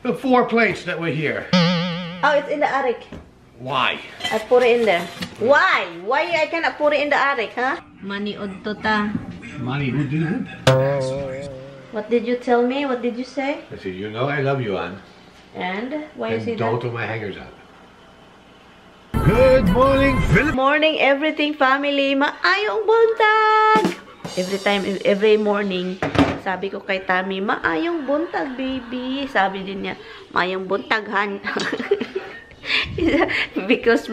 The 4 plates that were here. Oh, it's in the attic. Why? I put it in there. Why? Why I cannot put it in the attic, huh? Money odto ta. Money, who did it? What did you tell me? What did you say? I said, you know I love you, Ann. And why you say And don't that? throw my hangers out. Good morning, Philip. Morning, everything family. Maayong buntag. Every morning, sabi ko kay Tami, maayong buntag, baby. Sabi din niya, maayong buntag, han. because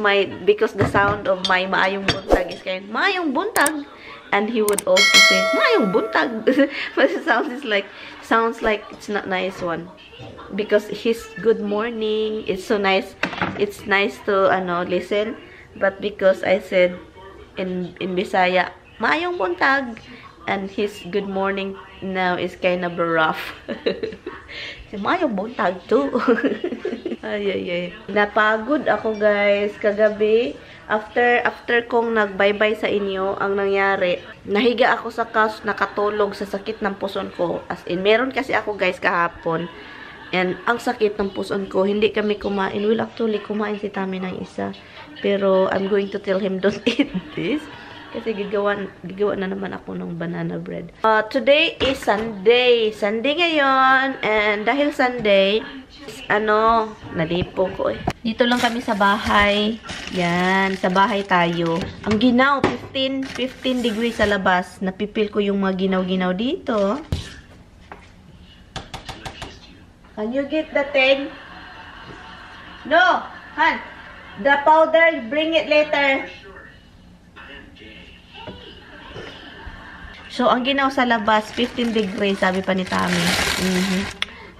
the sound of my maayong buntag is kind of maayong buntag, and he would also say maayong buntag. But it sounds like it's not nice one, because his good morning is so nice. It's nice to listen, but because I said in Bisaya maayong buntag, and his good morning now is kind of rough. Maayong buntag too. Ay. Napagod ako guys kagabi. After kong nag-bye-bye sa inyo, ang nangyari, nahiga ako sa couch, nakatulog sa sakit ng puson ko. As in, meron kasi ako guys kahapon. And ang sakit ng puson ko, hindi kami kumain. Well, actually, kumain si Tami ng isa. Pero I'm going to tell him don't eat this. Kasi gagawa na naman ako ng banana bread. Today is Sunday. Sunday ngayon. And dahil Sunday, nalipo ko eh. Dito lang kami sa bahay. Yan, sa bahay tayo. Ang ginaw, 15 degrees sa labas. Napipil ko yung mga ginaw-ginaw dito. Can you get the thing? No, Han. The powder, bring it later. So, ang ginaw sa labas, 15 degrees, sabi pa ni Tami.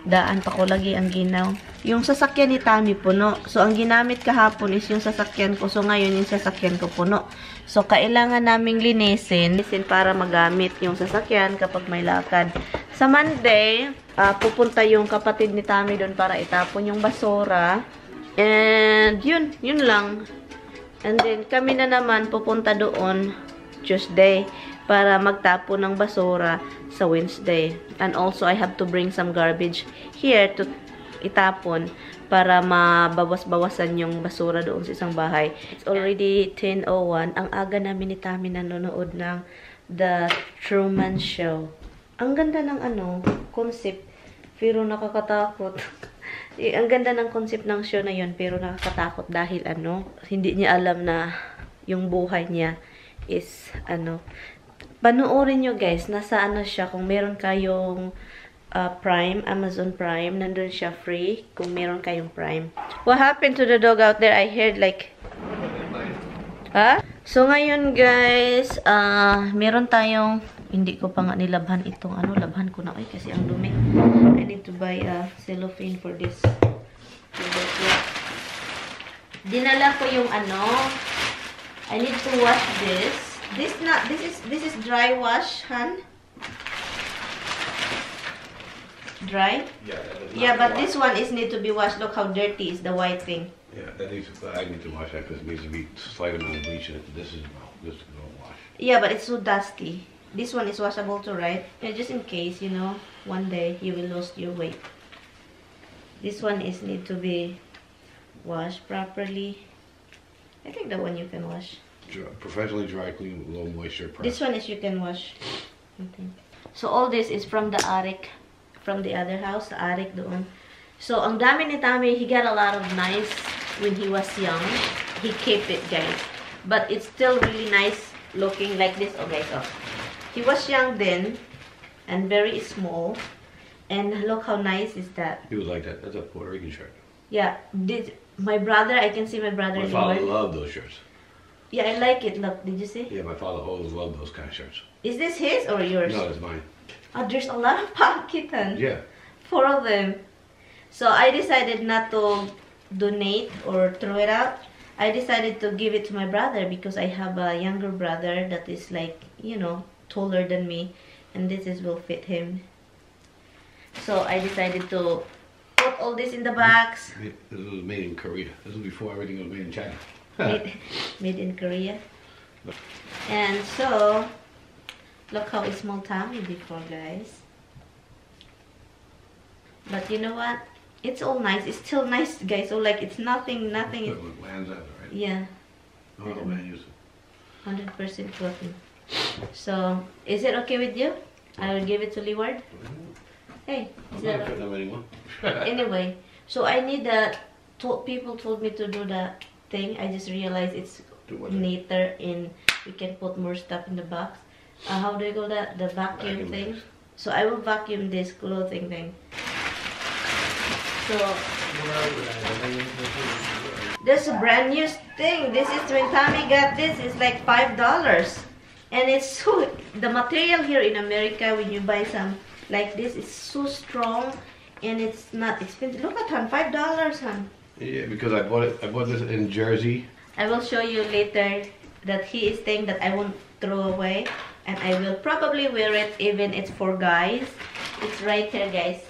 Daan pa ko lagi ang ginaw. Yung sasakyan ni Tami puno. So, ang ginamit kahapon is yung sasakyan ko. So, ngayon yung sasakyan ko puno. So, kailangan naming linisin para magamit yung sasakyan kapag may lakad. Sa Monday, pupunta yung kapatid ni Tami doon para itapon yung basura. And, yun lang. And then, kami na naman pupunta doon Tuesday para magtapon ng basura sa Wednesday. And also, I have to bring some garbage here to itapon para mabawas-bawasan yung basura doon sa isang bahay. It's already 10:01. Ang aga namin ni Tami nanonood ng The Truman Show. Ang ganda ng concept, pero nakakatakot. Ang ganda ng concept ng show na yun, pero nakakatakot dahil hindi niya alam na yung buhay niya is panoorin nyo guys, nasa siya, kung meron kayong Prime, Amazon Prime, nandun siya free, kung meron kayong Prime. What happened to the dog out there? I heard like, So ngayon guys, meron tayong, hindi ko pa nga nilabhan itong labhan ko na, kasi ang dumi. I need to buy a cellophane for this. Dinala ko yung I need to wash this. This is dry wash, Han? Dry? Yeah, but this one need to be washed. Look how dirty is the white thing. Yeah, I need to wash that because it needs to be slight amount of bleach in it. This don't wash. Yeah, but it's so dusty. This one is washable too, right? Yeah, just in case, one day you will lose your weight. This one need to be washed properly. I think that one you can wash. Professionally dry clean with low moisture press. This one you can wash. I think. So all this is from the attic, from the other house, the attic doon. So ang dami ni Tami, he got a lot of knives when he was young. He kept it, guys. But it's still really nice looking like this. Okay, so he was young then and very small. And look how nice is that. He was like that. That's a Puerto Rican shirt. Yeah. My brother, I can see my brother. My father loved those shirts. Yeah, I like it. Look, did you see? Yeah, my father always loved those kind of shirts. Is this his or yours? No, it's mine. Oh, there's a lot of kittens. Yeah. 4 of them. So I decided not to donate or throw it out. I decided to give it to my brother because I have a younger brother that is like, taller than me. And this will fit him. So I decided to put all this in the box. This was made in Korea. This was before everything was made in China. Made in Korea. And so, look how small Tommy before, guys. But you know what? It's all nice. It's still nice, guys. So like it's nothing. It lands out, right? Yeah. Oh, no, man, use it. 100% cotton. So is it okay with you? I will give it to Leeward. Hey, I'm is not that putting them anymore. anyway? So I need that. People told me to do that thing. I just realized it's Do what? neater and we can put more stuff in the box. How do you call that? The vacuum Vacuum thing. this. So I will vacuum this clothing thing. So there's a brand new thing. This is when Tommy got this. It's like $5, and it's so. The material here in America, when you buy some like this, is so strong, and it's not expensive. Look at hon, $5, hon. Yeah, because I bought this in Jersey. I will show you later that he is saying that I won't throw away, and I will probably wear it even it's for guys. It's right here, guys.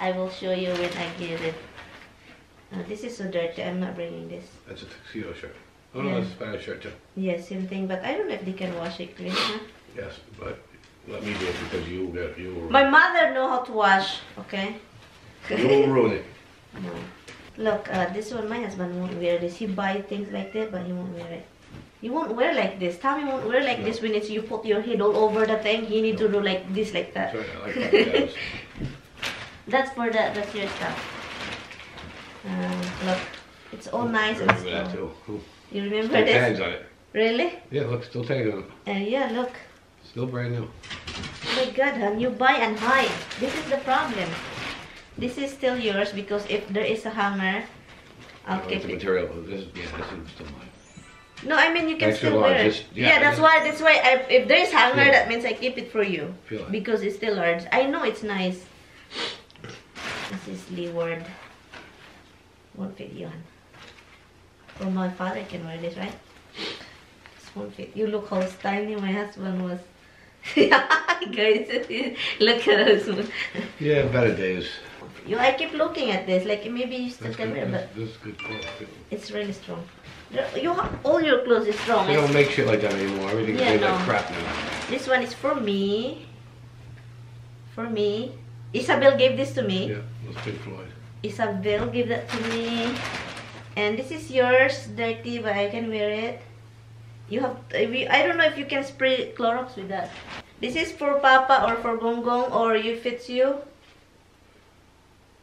I will show you when I get it. This is so dirty. I'm not bringing this. That's a tuxedo shirt. Oh Yeah. no, that's a Spanish shirt too. Yeah, same thing. But I don't know if they can wash it clean. Huh? Yes, but let me do it because you will. My mother know how to wash. Okay. You will ruin it. No. Look, this one my husband won't wear this. He buy things like that, but he won't wear it. He won't wear like this. Tommy won't wear like this when it's you put your head all over the thing. He need to do like this, like that. Sorry, I like that. That's for that's your stuff. Look, it's all nice and Remember that strong. too. You remember Still this? tags on it. Really? Yeah, look, still tags on it. Yeah, look. Still brand new. Oh my God, hon, you buy and hide. This is the problem. This is still yours because if there is a hanger, I'll Oh, keep it's the it. material. This is still mine. No, I mean you can Extra still large, wear it. just- Yeah, yeah, that's why. That's why. If there is hanger, Yeah. that means I keep it for you Feel it. because it's still large. I know it's nice. This is Leeward. Won't fit you, hon. For my father can wear this, right? This won't fit. You look how tiny my husband was. Guys, look at us. Yeah, better days. I keep looking at this, like maybe you still That's can wear, good. but This is good quality. it's really strong. All your clothes is strong. They don't make shit like that anymore. Everything's Yeah, made no. like crap now. This one is for me. For me. Isabel gave this to me. Yeah, that's Pink Floyd. Isabel gave that to me. And this is yours, dirty, but I can wear it. You have. I don't know if you can spray Clorox with that. This is for Papa or for Gonggong, or you fits you.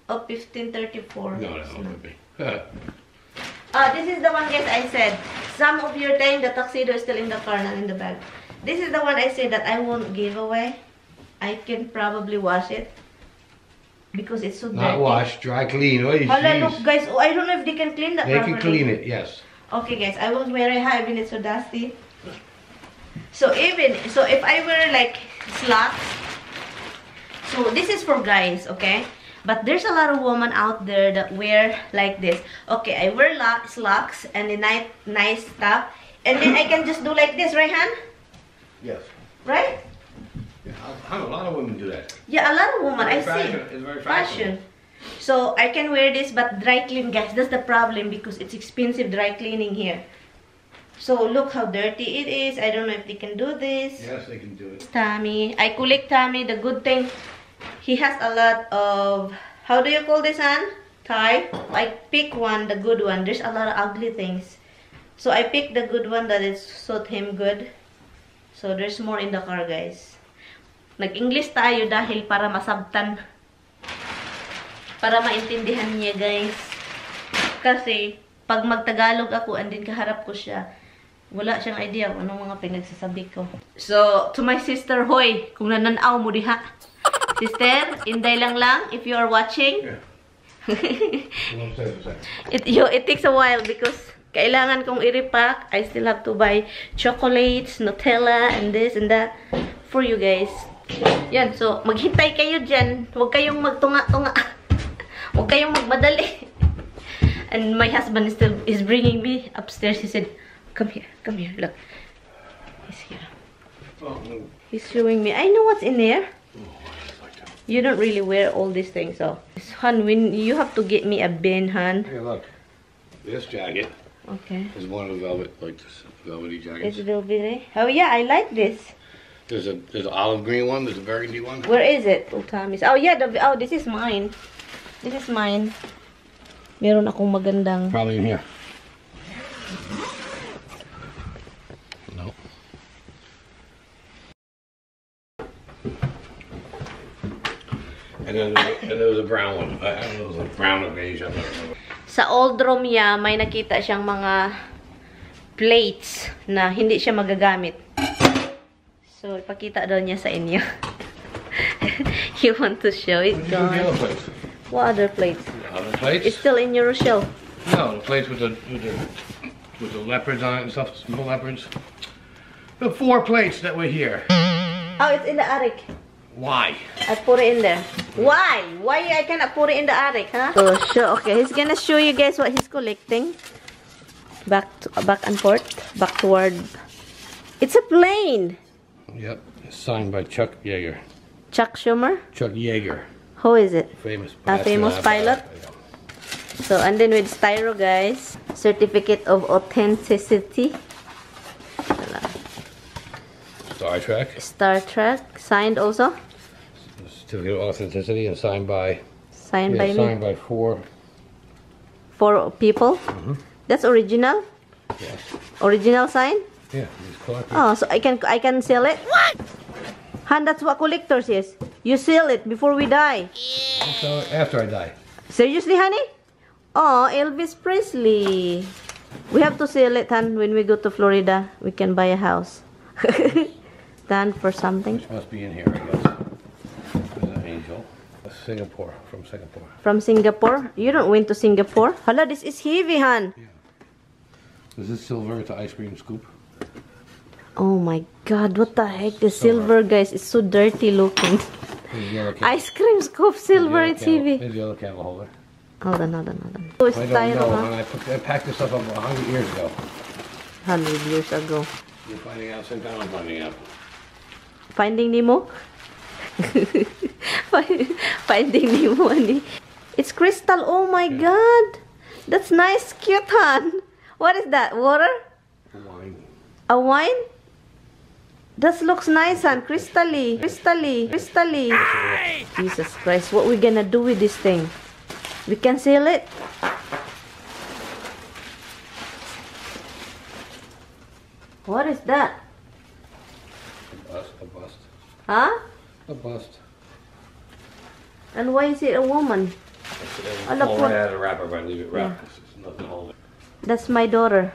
Oh, 1534. No, that won't be. This is the one, guys, I said. Some of your time, the tuxedo is still in the car, not in the bag. This is the one I said that I won't give away. I can probably wash it. Because it's so dirty. Not wash, dry clean. Oh, Hala, jeez. look, guys. Oh, I don't know if they can clean that They properly. can clean it, yes. Okay, guys. I won't wear it high when it's so dusty. So if I wear like slacks. So this is for guys, okay? But there's a lot of women out there that wear like this. Okay, I wear slacks and the nice stuff. And then I can just do like this, right, Han? Yes. Right? Yeah, a lot of women do that. Yeah, a lot of women. I see. It's very fashion. So I can wear this, but dry clean, guys. That's the problem because it's expensive dry cleaning here. So look how dirty it is. I don't know if they can do this. Yes, they can do it. Tommy. I collect Tommy. The good thing, he has a lot of, how do you call this, Han? Tie. I pick one, the good one. There's a lot of ugly things. So I picked the good one that is suit him good. So there's more in the car, guys. Nag-English tayo dahil para masabtan. Para maintindihan niya, guys. Kasi, pag magtagalog ako, andin kaharap ko siya, wala siyang idea kung anong mga pinagsasabi ko. So, to my sister, hoy, kung nananaw mo diha. Sister, inday lang, if you are watching. Yeah. It takes a while because kailangan kong i-repack. I still have to buy chocolates, Nutella, and this and that for you guys. Yan, so maghintay kayo dyan. Huwag kayong magtunga-tunga. Huwag kayong magmadali. And my husband is bringing me upstairs. He said, come here, look. He's here. He's showing me. I know what's in there. You don't really wear all these things, so. Hun, when you have to get me a bin, hun. Hey, look. This jacket Okay. is one of the velvet, like this velvety jackets. It's velvety. Oh yeah, I like this. There's an olive green one. There's a burgundy one. Where is it? Oh, Tommy's. Oh yeah, this is mine. This is mine. Meron akong magandang... Probably in here. No. And then there was a brown one. I don't know, it was a brown or beige. I don't know. Sa old room niya, may nakita siyang mga plates na hindi siya magagamit. So, ipakita daw niya sa inyo. You want to show it? What did you do with the other plates? What other plates? The other plates? It's still in your shelf. No, the plates with the leopards on it and stuff, small leopards. The 4 plates that were here. Oh, it's in the attic. Why? I put it in there. Why? Why I cannot put it in the attic, huh? So, okay, he's gonna show you guys what he's collecting. Back and forth. Back toward. It's a plane. Yep, it's signed by Chuck Yeager. Chuck Schumer? Chuck Yeager. Who is it? Famous A famous pilot? So, and then with styro, guys. Certificate of authenticity. Star Trek. Star Trek. Signed also? Certificate of authenticity and signed by... Signed by me? Signed by 4... 4 people? That's original? Yes. Original sign? Yeah, these collectors. Oh, so I can sell it? What? Han, that's what collectors is. You sell it before we die. So after I die. Seriously, honey? Oh, Elvis Presley. We have to sell it, Han, when we go to Florida. We can buy a house. Done for something. This must be in here, I guess. There's an angel. Singapore, from Singapore. From Singapore? You don't went to Singapore? Hala, this is heavy, Han. Yeah. Is this silver? It's an ice cream scoop. Oh my God, what the heck? The silver, guys, is so dirty looking. Ice cream scoop, silver, it's heavy. Here's the other candle holder. Hold on. Oh, it's I don't styro, know, huh? and I packed this stuff up 100 years ago. 100 years ago. You're finding out, same time I'm finding out. Finding Nemo? Finding Nemo, honey. It's crystal, oh my God. That's nice, cute, hon. What is that, water? Wine. A wine? That looks nice, hon. Crystally. Jesus Christ, what we gonna do with this thing? We can sell it? What is that? A bust. Huh? A bust. And why is it a woman? I'll pull right out of the wrapper if I leave it wrapped. Yeah. There's nothing holding it. That's my daughter.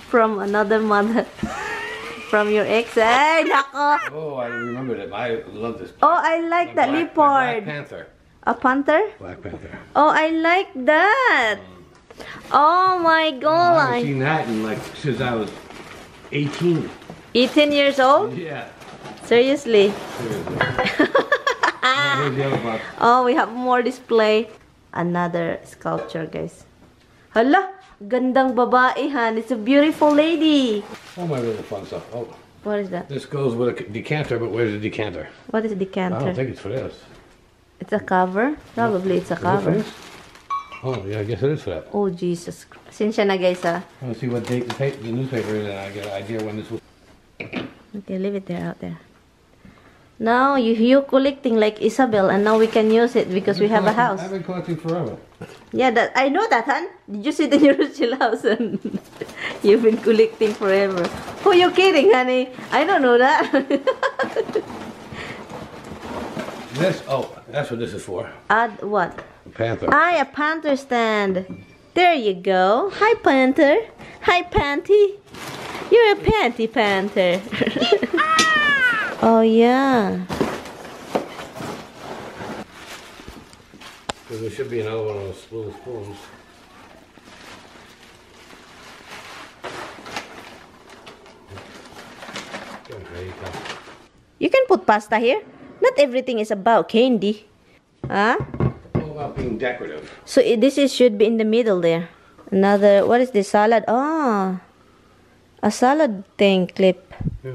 From another mother. From your ex. Hey, nako! Oh, I remember that. I love this. Oh, I like that Black leopard. Panther. A panther? Black Panther. Oh, I like that. Oh my I God. haven't seen that in like since I was 18. 18 years old? Yeah. Seriously? Seriously. Here's the other box. Oh, we have more display. Another sculpture, guys. Hala, gandang babae, han. It's a beautiful lady. Oh, my really fun stuff. Oh, What is that? this goes with a decanter, but where's the decanter? What is a I decanter? don't think it's for this. It's a cover? Probably it's a Is it for cover. this? Oh, yeah, I guess it is for that. Oh, Jesus Christ. Sinsya na, guys, ha? I want to see what date the newspaper is, and I get an idea when this was. Okay, leave it there, out there. Now, you're collecting like Isabel, and now we can use it because we have a house. I've been collecting forever. Yeah, that I know that, hon. Did you see the your chill house? And you've been collecting forever. Who you kidding, honey? I don't know that. This, oh, that's what this is for. Add what? A panther. Ah, a panther stand. There you go. Hi, panther. Hi, panty. You're a panty panther. Oh, yeah. Because there should be another one of those little spoons. You can put pasta here. Not everything is about candy. Huh? All about being decorative. So this should be in the middle there. Another, what is this, salad? Ah, a salad thing clip. Yeah.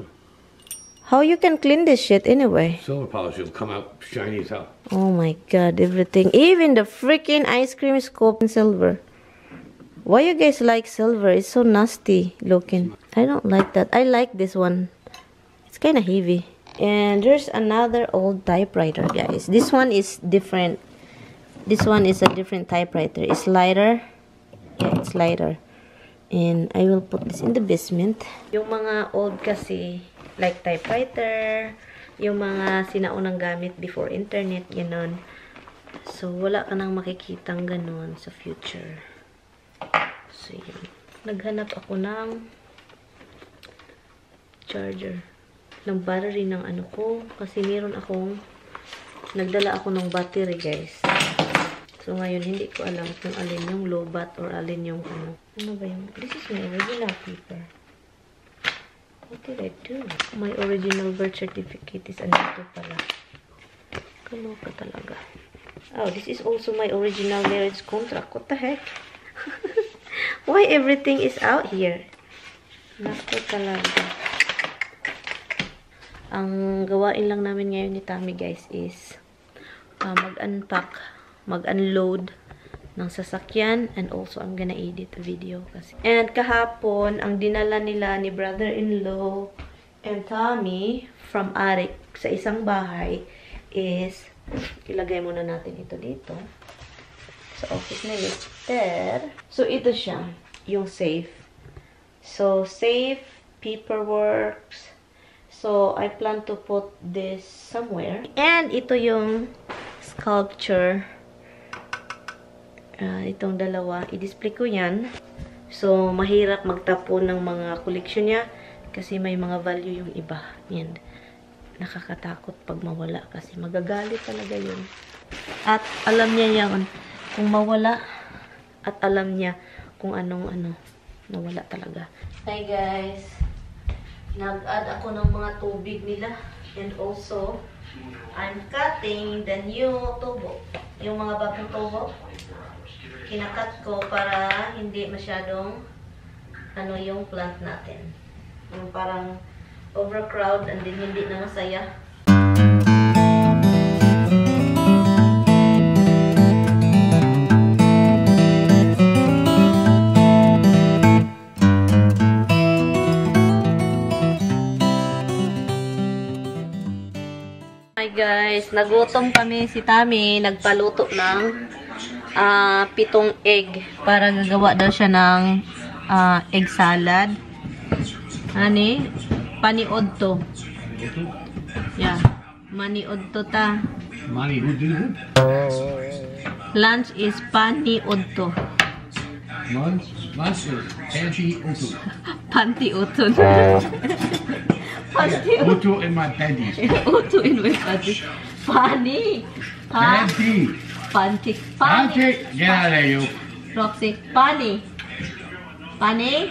How you can clean this shit anyway? Silver polish will come out shiny as hell. Oh my God, everything. Even the freaking ice cream scoop in silver. Why you guys like silver? It's so nasty looking. I don't like that. I like this one. It's kind of heavy. And there's another old typewriter, guys. This one is different. This one is a different typewriter. It's lighter. Yeah, it's lighter. And I will put this in the basement. Yung mga old kasi, like typewriter, yung mga sinaunang gamit before internet, gano'n. So, wala ka nang makikitang gano'n sa future. So, yun. Naghanap ako ng charger. Ng battery ng ano ko. Kasi meron akong, nagdala ako ng battery, guys. So, ngayon, hindi ko alam kung alin yung low-bat or alin yung ano. Ano ba yung? This is my original paper. What did I do? My original birth certificate is andito pala. Kaloka talaga. Oh, this is also my original marriage contract. What the heck? Why everything is out here? Nako talaga. Ang gawain lang namin ngayon ni Tammy, guys, is mag-unpack, mag-unload ng sasakyan, and also I'm gonna edit a video kasi. And kahapon, ang dinala nila ni brother-in-law and Tommy from Arik sa isang bahay is, ilagay muna natin ito dito sa office ni Mister. So, ito siya, yung safe. So, safe, paperworks. So, I plan to put this somewhere. And ito yung sculpture. Itong dalawa, i-display ko yan. So, mahirap magtapon ng mga collection niya kasi may mga value yung iba. And nakakatakot pag mawala kasi magagalit talaga yun. At alam niya yan kung mawala, at alam niya kung anong nawala talaga. Hi guys! Nag-add ako ng mga tubig nila. And also, I'm cutting the new tubo. Yung mga bagong tubo. Kinakat ko para hindi masyadong yung plant natin. Yung parang overcrowd and then hindi na masaya. Hi guys, nagutom kami si Tammy, nagpaluto ng 7 egg para gagawa daw siya ng egg salad. Ani, paniod to. Yeah, maniod to ta. Maniod to? Lunch is paniod to. Lunch is panty utu. Panty uton. Utu in my panties. Utu in my panties. Pani. Panty. Panty. Panty. Get out of there, you. Roxy. Pani. Pani.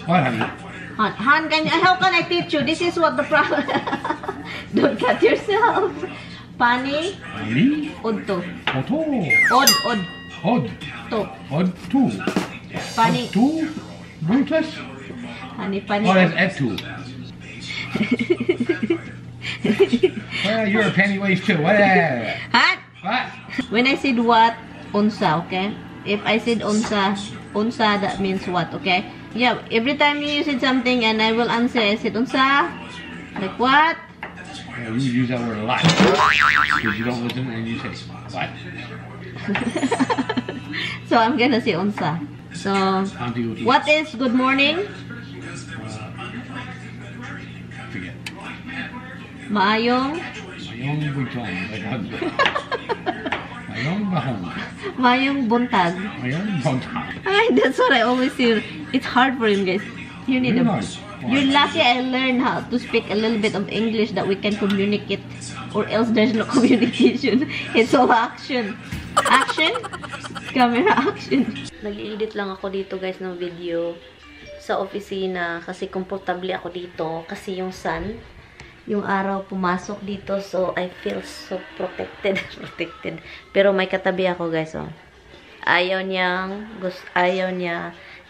What, honey? Han, how can I teach you? This is what the problem. Don't cut yourself. Pani. Pani. Udto. Oto. Od. Od. To. Od tu. Pani. Od tu. Brutus. Pani. Pani. Oh, that's et tu. Well, you're a pennyways too. What? Han. What? When I said what, unsa, okay? If I said unsa, that means what, okay? Yeah, every time you said something and I will answer, I said unsa. Like what? Yeah, you use that word a lot. Because you don't listen and you say, what? So I'm gonna say unsa. So, what is good morning? Forget. Maayong? Mayong buntag. Mayong bahong. Mayong buntag. Mayong buntag. Ay, that's what I always say. It's hard for him, guys. You need a... You're lucky I learned how to speak a little bit of English that we can communicate. Or else there's no communication. It's all action. Action? Camera action. Nag-edit lang ako dito, guys, ng video sa opisina kasi komportable ako dito kasi yung sun, yung araw pumasok dito, so I feel so protected. Pero may katabi ako, guys, oh. Ayaw niya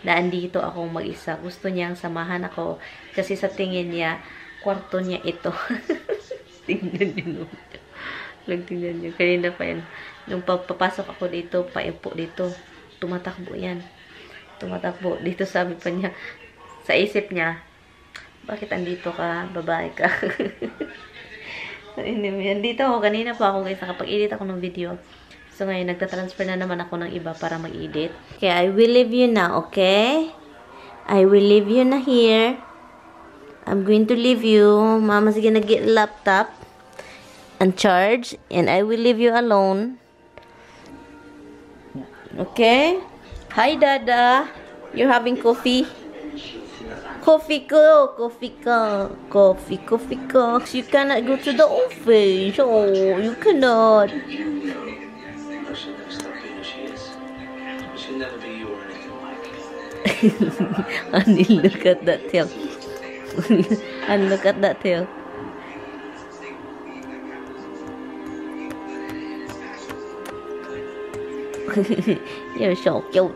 na andito ako mag-isa. Gusto niyang samahan ako kasi sa tingin niya kwarto niya ito. Tingnan niyo. Tingnan niyo. Kanina pa yan. Nung papasok ako dito, paipo dito, tumatakbo yan. Tumatakbo. Dito sabi pa niya, sa isip niya, bakit andito ka, babae ka? Andito ako, kanina pa ako, guys, nakapag-edit ako ng video. So, ngayon, nagtatransfer na naman ako ng iba para mag-edit. Okay, I will leave you now, okay? I will leave you na here. I'm going to leave you. Mama's gonna get laptop and charge. And I will leave you alone. Okay? Hi, Dada. You're having coffee? Coffee ko. You cannot go to the office. Oh, you cannot. She'll never be you or anything like it. Anil, look at that tail. And look at that tail. You're so cute.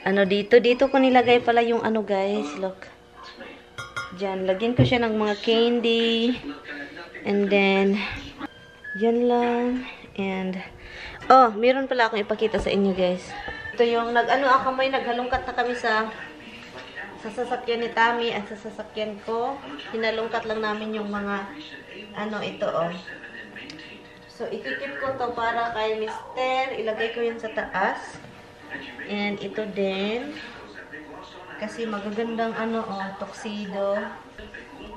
Ano dito ko nilagay pala yung ano guys, look. Diyan, lagyan ko siya ng mga candy. And then, diyan lang. And, oh, meron pala akong ipakita sa inyo guys. Ito yung, naghalungkat na kami sa sasakyan ni Tami at sa sasakyan ko. Hinalungkat lang namin yung mga, ito oh. So, ikikip ko to para kay Mister. Ilagay ko yun sa taas. And ito din. Kasi magagandang tuxedo.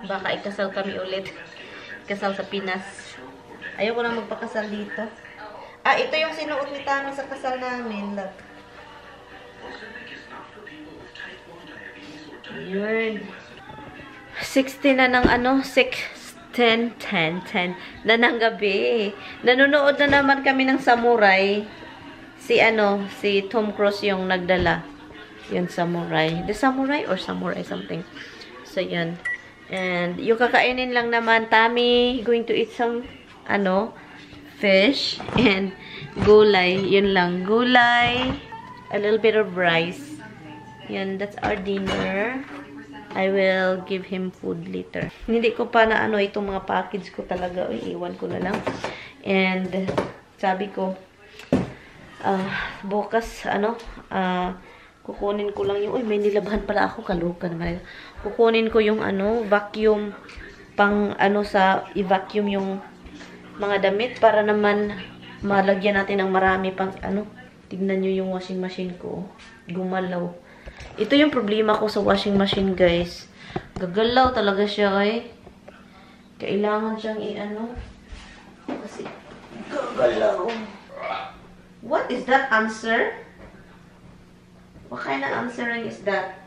Baka ikasal kami ulit. Kasal sa Pinas. Ayoko na magpakasal dito. Ah, ito yung sinuot ni Tano sa kasal namin. Look. Yun. 60 na ng 10 na ng gabi. Nanonood na naman kami ng Samurai. Si Tom Cruise yung nagdala. Yun, Samurai. The Samurai or Samurai something. So, yun. And, yung kakainin lang naman, Tami, going to eat some, fish. And, gulay. Yun lang. Gulay. A little bit of rice. Yun, that's our dinner. I will give him food later. Hindi ko pa na itong mga package ko talaga. Iiwan ko na lang. And, sabi ko, bukas, kukunin ko lang yung, may nilabhan pala ako, kaluka naman. Kukunin ko yung, vacuum, pang, i-vacuum yung mga damit para naman malagyan natin ng marami pang, tignan nyo yung washing machine ko. Gumalaw. Ito yung problema ko sa washing machine, guys. Gagalaw talaga siya, Kailangan siyang kasi, gagalaw. What is that answer? What kind of answering is that?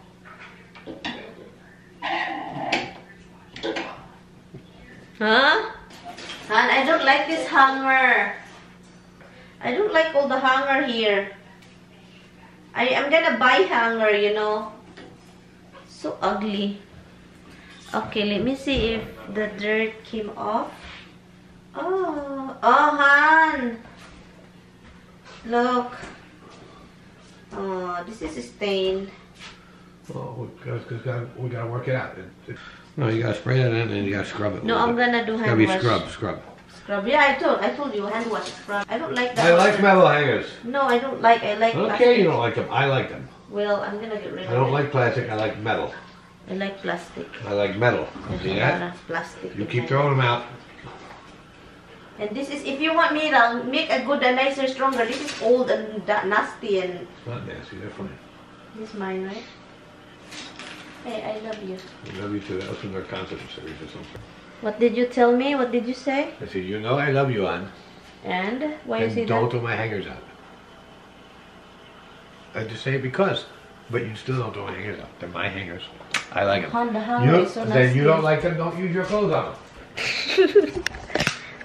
Huh? Han, I don't like this hanger. I don't like all the hanger here. I'm gonna buy hanger, So ugly. Okay, let me see if the dirt came off. Oh, Han. Look. Oh, this is a stain. Well, we gotta work it out. No, you gotta spray that in and you gotta scrub it. No, I'm gonna do hand wash. Gotta be scrub. Scrub. Yeah, I told you hand wash, scrub. I don't like that. I like metal hangers. No, I don't like. I like. Okay, plastic. you don't like them. I like them. Well, I'm gonna get rid of it. I don't like plastic. I like metal. I like plastic. I like metal. See that? Plastic. You keep throwing them out. And this is, if you want me to make a good, a nicer, stronger, this is old and nasty and... It's not nasty, they're fine. This is mine, right? Hey, I love you. I love you too. That was from their concert series or something. What did you tell me? What did you say? I said, you know I love you, Ann. And? Why you say And don't that? throw my hangers out. I just say it because. But you still don't throw my hangers out. They're my hangers. I like them. On the hanger is so nasty. Then you don't like them, don't use your clothes on them.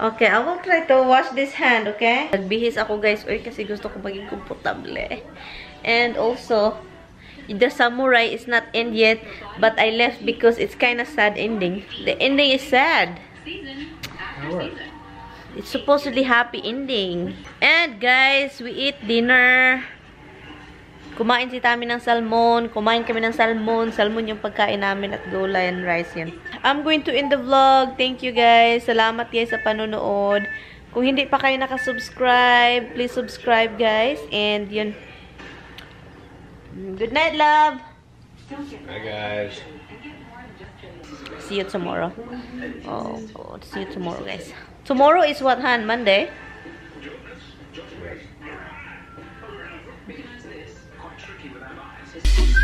Okay, I will try to wash this hand, okay? Nagbihis ako, guys. Oy, kasi gusto ko maging komportable. And also, the Samurai is not end yet, but I left because it's kind of sad ending. The ending is sad. It's supposedly happy ending. And guys, we eat dinner. Kumain si Tami ng salmon. Kumain kami ng salmon. Salmon yung pagkain namin at gulay and rice yan. I'm going to end the vlog. Thank you guys. Salamat guys sa panonood. Kung hindi pa kayo nakasubscribe, please subscribe guys. And yun. Good night, love. Bye guys. See you tomorrow. Oh God. See you tomorrow guys. Tomorrow is what, Han? Monday? Yes. Recognize this? Quite tricky without eyes.